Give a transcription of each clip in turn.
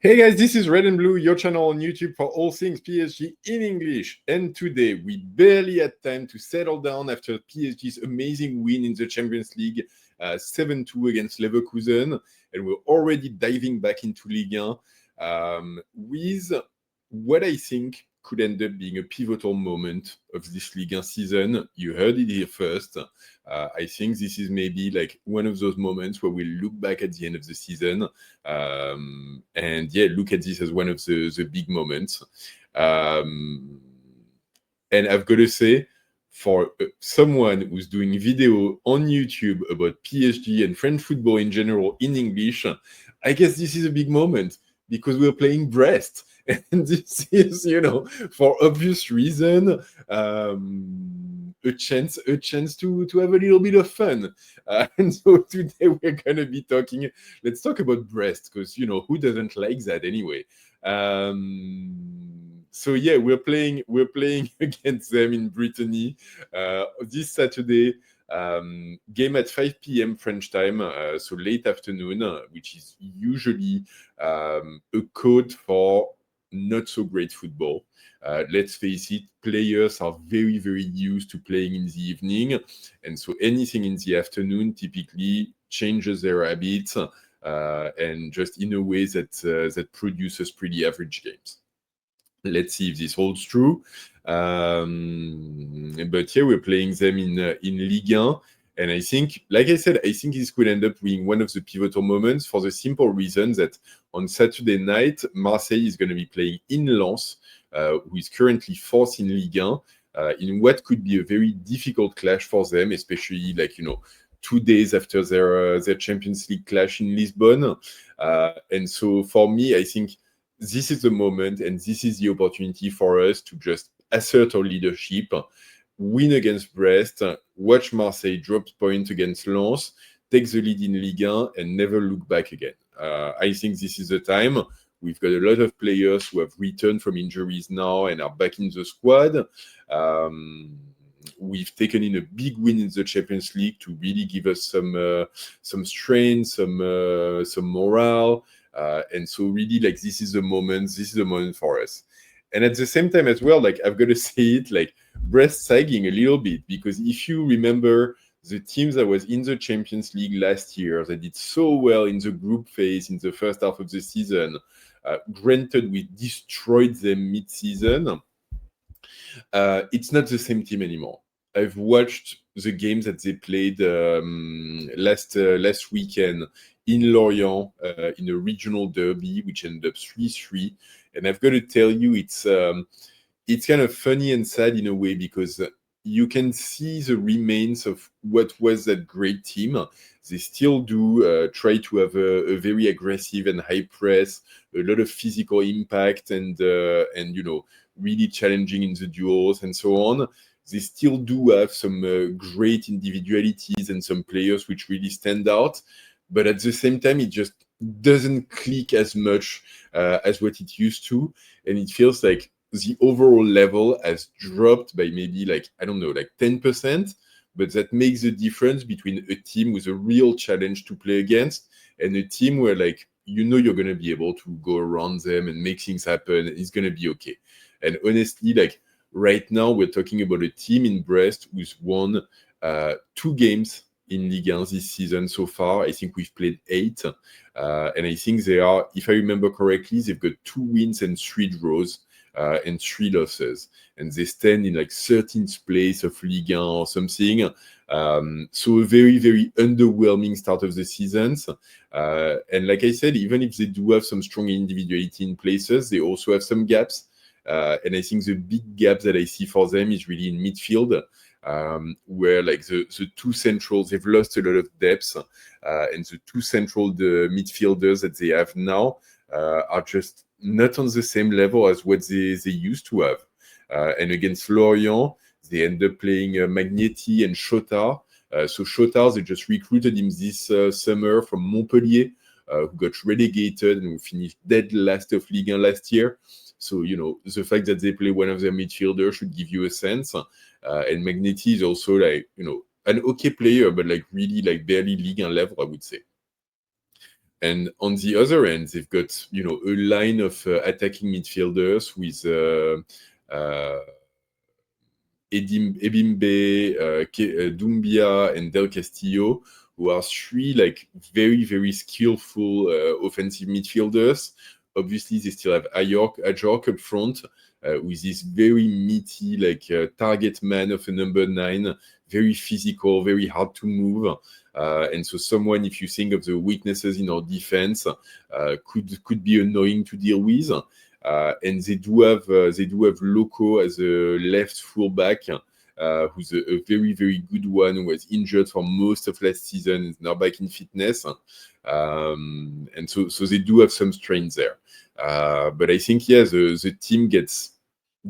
Hey guys, this is Red and Blue, your channel on YouTube for all things PSG in English. And today we barely had time to settle down after PSG's amazing win in the Champions League, 7-2 against Leverkusen. And we're already diving back into Ligue 1 with what I think could end up being a pivotal moment of this Ligue 1 season. You heard it here first. I think this is maybe like one of those moments where we look back at the end of the season and look at this as one of the big moments. And I've got to say, for someone who's doing video on YouTube about PSG and French football in general in English, I guess this is a big moment because we're playing Brest. And this is, for obvious reason, a chance to have a little bit of fun. And so today we're going to be let's talk about Brest, because, who doesn't like that anyway? We're playing against them in Brittany this Saturday. Game at 5 p.m. French time, so late afternoon, which is usually a code for not so great football. Let's face it, players are very, very used to playing in the evening, and so anything in the afternoon typically changes their habits and just in a way that produces pretty average games. Let's see if this holds true. But we're playing them in Ligue 1. And I think, like I said, I think this could end up being one of the pivotal moments for the simple reason that on Saturday night, Marseille is going to be playing in Lens, who is currently fourth in Ligue 1, in what could be a very difficult clash for them, especially 2 days after their Champions League clash in Lisbon. And so for me, I think this is the moment and this is the opportunity for us to just assert our leadership, win against Brest, watch Marseille drop points against Lens, take the lead in Ligue 1, and never look back again. I think this is the time. We've got a lot of players who have returned from injuries now and are back in the squad. We've taken in a big win in the Champions League to really give us some strength, some morale. And so really, this is the moment. This is the moment for us. And at the same time as well, I've got to say it, Brest sagging a little bit, because if you remember the teams that was in the Champions League last year, that did so well in the group phase in the first half of the season, granted we destroyed them mid-season, it's not the same team anymore. I've watched the games that they played last weekend in Lorient in a regional derby, which ended up 3-3. And I've got to tell you, it's kind of funny and sad in a way, because you can see the remains of what was that great team. They still do try to have a very aggressive and high press, a lot of physical impact, and really challenging in the duels and so on. They still do have some great individualities and some players which really stand out. But at the same time, it just doesn't click as much as what it used to. And it feels like the overall level has dropped by maybe 10%. But that makes the difference between a team with a real challenge to play against and a team where you're going to be able to go around them and make things happen. And it's going to be okay. And honestly, right now, we're talking about a team in Brest who's won 2 games in Ligue 1 this season so far. I think we've played 8. And I think they are, if I remember correctly, they've got 2 wins and 3 draws and 3 losses. And they stand in 13th place of Ligue 1 or something. So a very, very underwhelming start of the seasons. And like I said, even if they do have some strong individuality in places, they also have some gaps. And I think the big gap that I see for them is really in midfield, where the 2 centrals, they've lost a lot of depth, and the 2 central midfielders that they have now are just not on the same level as what they used to have. And against Lorient, they end up playing Magneti and Chotard. So Chotard, they just recruited him this summer from Montpellier, who got relegated and who finished dead last of Ligue 1 last year. So, the fact that they play one of their midfielders should give you a sense. And Magneti is also an okay player, but really barely Ligue 1 level, I would say. And on the other end, they've got, you know, a line of attacking midfielders with Ebimbe, Doumbia, and Del Castillo, who are three like very, very skillful offensive midfielders. Obviously, they still have Ajork up front, with this very meaty, like target man of a number 9, very physical, very hard to move. And so someone, if you think of the weaknesses in our defense, could be annoying to deal with. And they do have Loco as a left fullback, who's a very, very good one, who was injured for most of last season, is now back in fitness. And so they do have some strains there. But I think, yeah, the team gets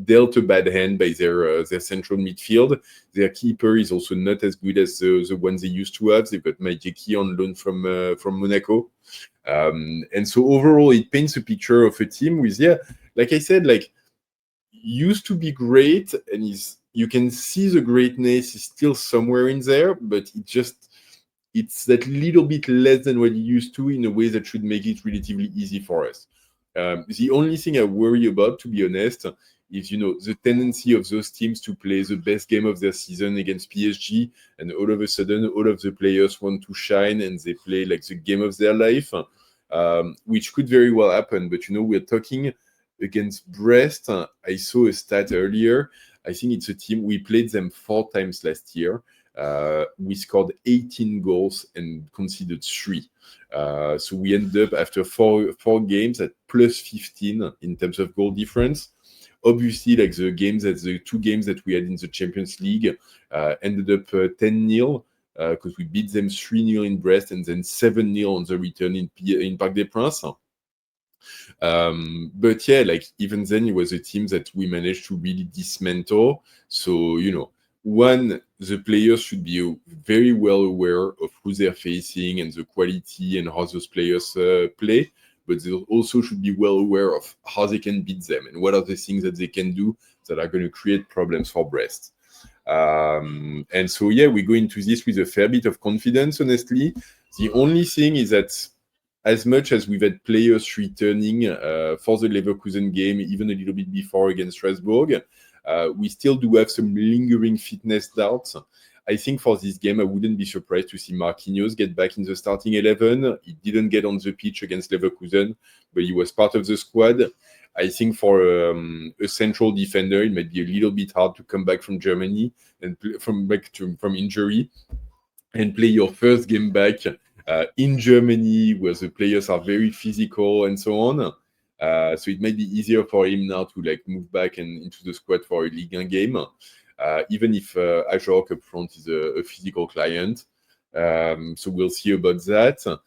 dealt a bad hand by their central midfield. Their keeper is also not as good as the ones they used to have. They've got Majeki on loan from Monaco. And so overall, it paints a picture of a team with, yeah, like I said, like used to be great, and you can see the greatness is still somewhere in there, but it's that little bit less than what it used to, in a way that should make it relatively easy for us. The only thing I worry about, to be honest, is, you know, the tendency of those teams to play the best game of their season against PSG, and all of a sudden, all of the players want to shine and they play like the game of their life, which could very well happen. But, you know, we're talking against Brest. I saw a stat earlier. I think it's a team, we played them 4 times last year. We scored 18 goals and conceded 3. So we ended up, after four games, at plus 15 in terms of goal difference. Obviously, like the 2 games that we had in the Champions League ended up 10-0, because we beat them 3-0 in Brest and then 7-0 on the return in Parc des Princes. But yeah, like even then, it was a team that we managed to really dismantle. So, you know, one, the players should be very well aware of who they're facing and the quality and how those players play. But they also should be well aware of how they can beat them and what are the things that they can do that are going to create problems for Brest. And so, yeah, we go into this with a fair bit of confidence, honestly. The only thing is that, as much as we've had players returning for the Leverkusen game, even a little bit before against Strasbourg, we still do have some lingering fitness doubts. I think for this game, I wouldn't be surprised to see Marquinhos get back in the starting 11. He didn't get on the pitch against Leverkusen, but he was part of the squad. I think for a central defender, it might be a little bit hard to come back from Germany and from injury and play your first game back in Germany, where the players are very physical and so on. So it might be easier for him now to like move back and into the squad for a Ligue 1 game, even if Ajork up front is a physical client. So we'll see about that.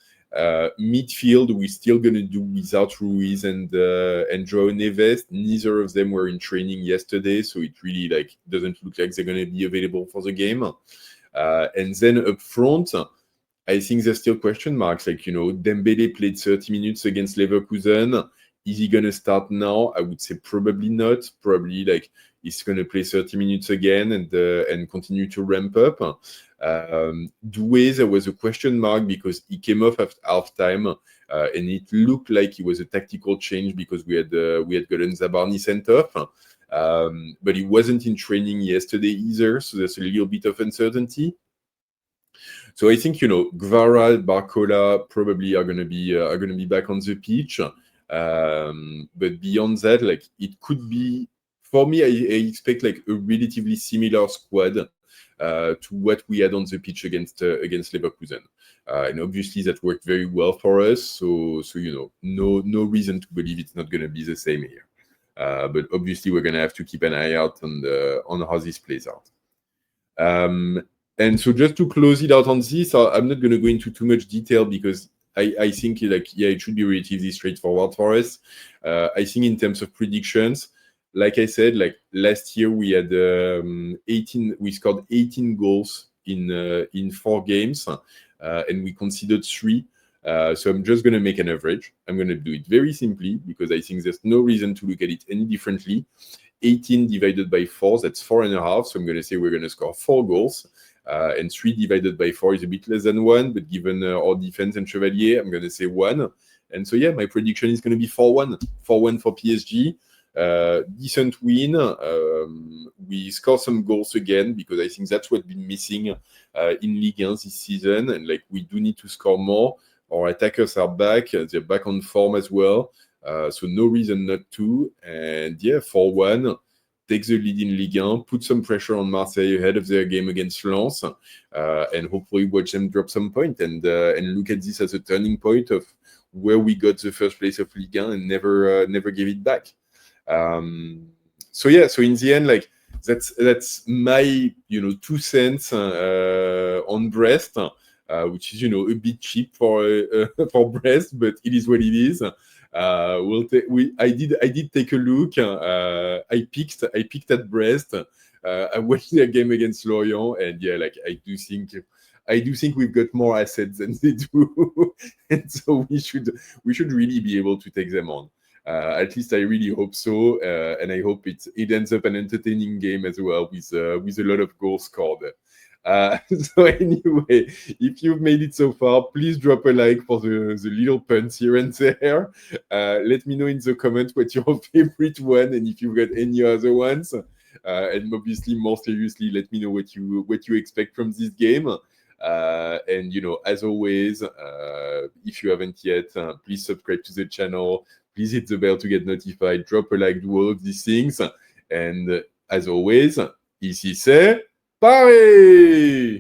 Midfield, we're still going to do without Ruiz and João Neves. Neither of them were in training yesterday, so it really like doesn't look like they're going to be available for the game. And then up front, I think there's still question marks. Like, you know, Dembélé played 30 minutes against Leverkusen. Is he going to start now? I would say probably not. Probably like he's going to play 30 minutes again and continue to ramp up. Doué, there was a question mark because he came off at halftime, and it looked like it was a tactical change because we had gotten Zabarni sent off. But he wasn't in training yesterday either, so there's a little bit of uncertainty. So I think, you know, Gvara, Barcola probably are going to be back on the pitch. But beyond that, like it could be, for me, I expect like a relatively similar squad to what we had on the pitch against Leverkusen. And obviously that worked very well for us. So you know, no reason to believe it's not going to be the same here. But obviously we're going to have to keep an eye out on how this plays out. And so just to close it out on this, I'm not going to go into too much detail because I think like, yeah, it should be relatively straightforward for us. I think in terms of predictions, like I said, like last year we had we scored 18 goals in 4 games, and we conceded 3. So I'm just going to make an average. I'm going to do it very simply because I think there's no reason to look at it any differently. 18 divided by 4, that's 4.5. So I'm going to say we're going to score 4 goals. And 3 divided by 4 is a bit less than 1, but given our defense and Chevalier, I'm going to say 1. And so, yeah, my prediction is going to be 4-1. 4-1 for PSG. Decent win. We score some goals again because I think that's what's been missing in Ligue 1 this season. And like we do need to score more. Our attackers are back. They're back on form as well. So no reason not to. And yeah, 4-1. Take the lead in Ligue 1, put some pressure on Marseille ahead of their game against Lens, and hopefully watch them drop some point and look at this as a turning point of where we got the first place of Ligue 1 and never give it back. So in the end, like that's my 2 cents on Brest, which is a bit cheap for Brest, but it is what it is. I did take a look. I picked at Brest. I watched their game against Lorient, and yeah, like I do think we've got more assets than they do, and so we should really be able to take them on. At least I really hope so, and I hope it ends up an entertaining game as well with a lot of goals scored. So anyway, if you've made it so far, please drop a like for the little puns here and there. Let me know in the comments what your favorite one, and if you've got any other ones. And obviously, more seriously, let me know what you expect from this game. And as always, if you haven't yet, please subscribe to the channel. Please hit the bell to get notified. Drop a like, do all of these things. And as always, ici c'est Paris!